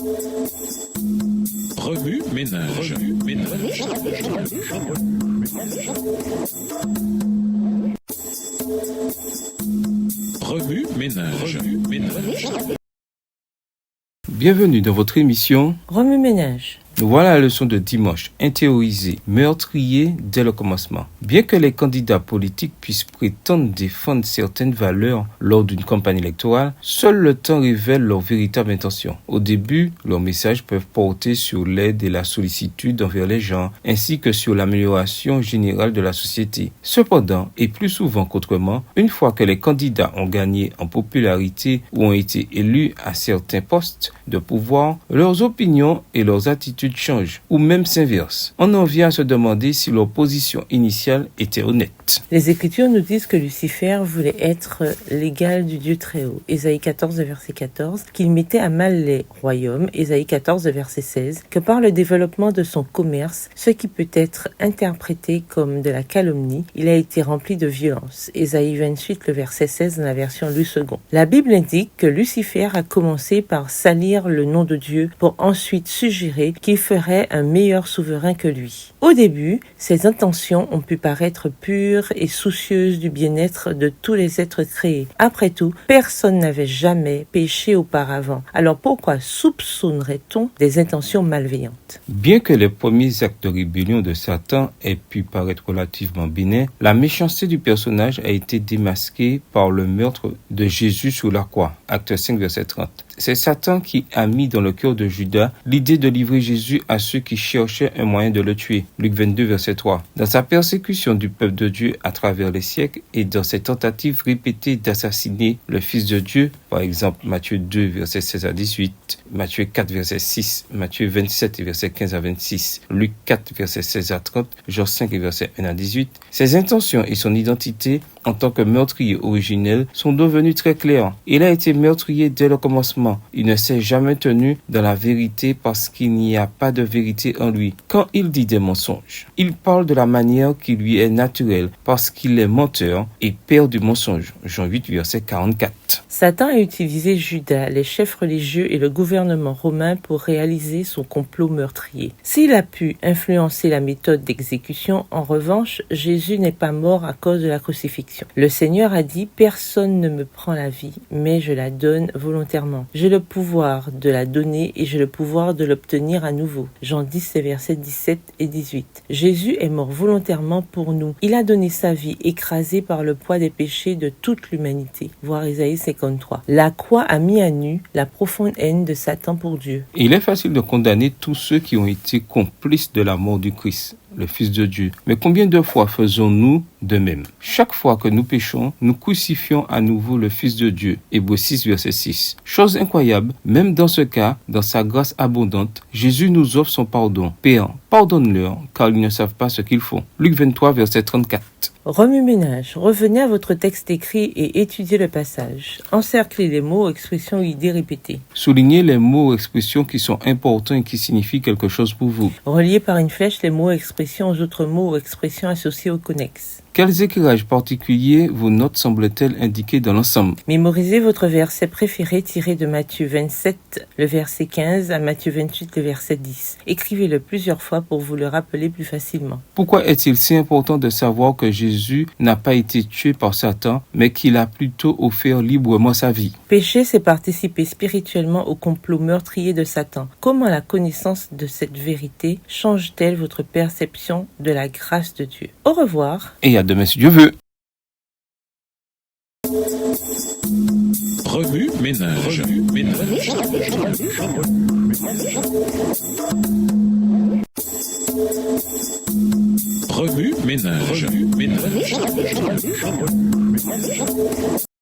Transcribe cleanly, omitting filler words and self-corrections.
Remue ménage. Remue ménage. Bienvenue dans votre émission Remue ménage. Voilà la leçon de dimanche, intériorisée, meurtrier dès le commencement. Bien que les candidats politiques puissent prétendre défendre certaines valeurs lors d'une campagne électorale, seul le temps révèle leur véritable intention. Au début, leurs messages peuvent porter sur l'aide et la sollicitude envers les gens, ainsi que sur l'amélioration générale de la société. Cependant, et plus souvent qu'autrement, une fois que les candidats ont gagné en popularité ou ont été élus à certains postes de pouvoir, leurs opinions et leurs attitudes changent, ou même s'inversent. On en vient à se demander si leur position initiale était honnête. Les Écritures nous disent que Lucifer voulait être l'égal du Dieu très haut. Ésaïe 14, verset 14, qu'il mettait à mal les royaumes. Ésaïe 14, verset 16, que par le développement de son commerce, ce qui peut être interprété comme de la calomnie, il a été rempli de violence. Ésaïe 28, le verset 16 dans la version Louis II. La Bible indique que Lucifer a commencé par salir le nom de Dieu pour ensuite suggérer qu'il ferait un meilleur souverain que lui. Au début, ses intentions ont pu paraître pures et soucieuses du bien-être de tous les êtres créés. Après tout, personne n'avait jamais péché auparavant. Alors pourquoi soupçonnerait-on des intentions malveillantes? Bien que les premiers actes de rébellion de Satan aient pu paraître relativement bénins, la méchanceté du personnage a été démasquée par le meurtre de Jésus sur la croix. Acte 5, verset 30. C'est Satan qui a mis dans le cœur de Judas l'idée de livrer Jésus à ceux qui cherchaient un moyen de le tuer. Luc 22, verset 3. Dans sa persécution du peuple de Dieu à travers les siècles et dans ses tentatives répétées d'assassiner le Fils de Dieu, par exemple Matthieu 2, verset 16 à 18, Matthieu 4, verset 6, Matthieu 27, verset 15 à 26, Luc 4, verset 16 à 30, Jean 5, verset 1 à 18, ses intentions et son identité en tant que meurtrier originel sont devenues très claires. Il a été meurtrier dès le commencement. Il ne s'est jamais tenu dans la vérité parce qu'il n'y a pas de vérité en lui. Quand il dit des mensonges, il parle de la manière qui lui est naturelle parce qu'il est menteur et père du mensonge. Jean 8, verset 44. Satan a utilisé Judas, les chefs religieux et le gouvernement romain pour réaliser son complot meurtrier. S'il a pu influencer la méthode d'exécution, en revanche, Jésus n'est pas mort à cause de la crucifixion. Le Seigneur a dit « Personne ne me prend la vie, mais je la donne volontairement. J'ai le pouvoir de la donner et j'ai le pouvoir de l'obtenir à nouveau. » Jean 10, versets 17 et 18. Jésus est mort volontairement pour nous. Il a donné sa vie écrasée par le poids des péchés de toute l'humanité. Voir Isaïe 53. La croix a mis à nu la profonde haine de Satan pour Dieu. Il est facile de condamner tous ceux qui ont été complices de la mort du Christ, le Fils de Dieu. Mais combien de fois faisons-nous de même? Chaque fois que nous péchons, nous crucifions à nouveau le Fils de Dieu. Hébreux 6, verset 6. Chose incroyable, même dans ce cas, dans sa grâce abondante, Jésus nous offre son pardon. Père, pardonne-leur, car ils ne savent pas ce qu'ils font. Luc 23, verset 34. Remue ménage. Revenez à votre texte écrit et étudiez le passage. Encerclez les mots, expressions ou idées répétées. Soulignez les mots ou expressions qui sont importants et qui signifient quelque chose pour vous. Reliez par une flèche les mots et expressions aux autres mots ou expressions associés aux connexes. Quels éclairages particuliers vos notes semblent-elles indiquer dans l'ensemble? Mémorisez votre verset préféré tiré de Matthieu 27, le verset 15 à Matthieu 28, le verset 10. Écrivez-le plusieurs fois pour vous le rappeler plus facilement. Pourquoi est-il si important de savoir que Jésus n'a pas été tué par Satan, mais qu'il a plutôt offert librement sa vie? Pécher, c'est participer spirituellement au complot meurtrier de Satan. Comment la connaissance de cette vérité change-t-elle votre perception de la grâce de Dieu? Au revoir. Et à demain si Dieu veut. Remue ménage. Remue ménage.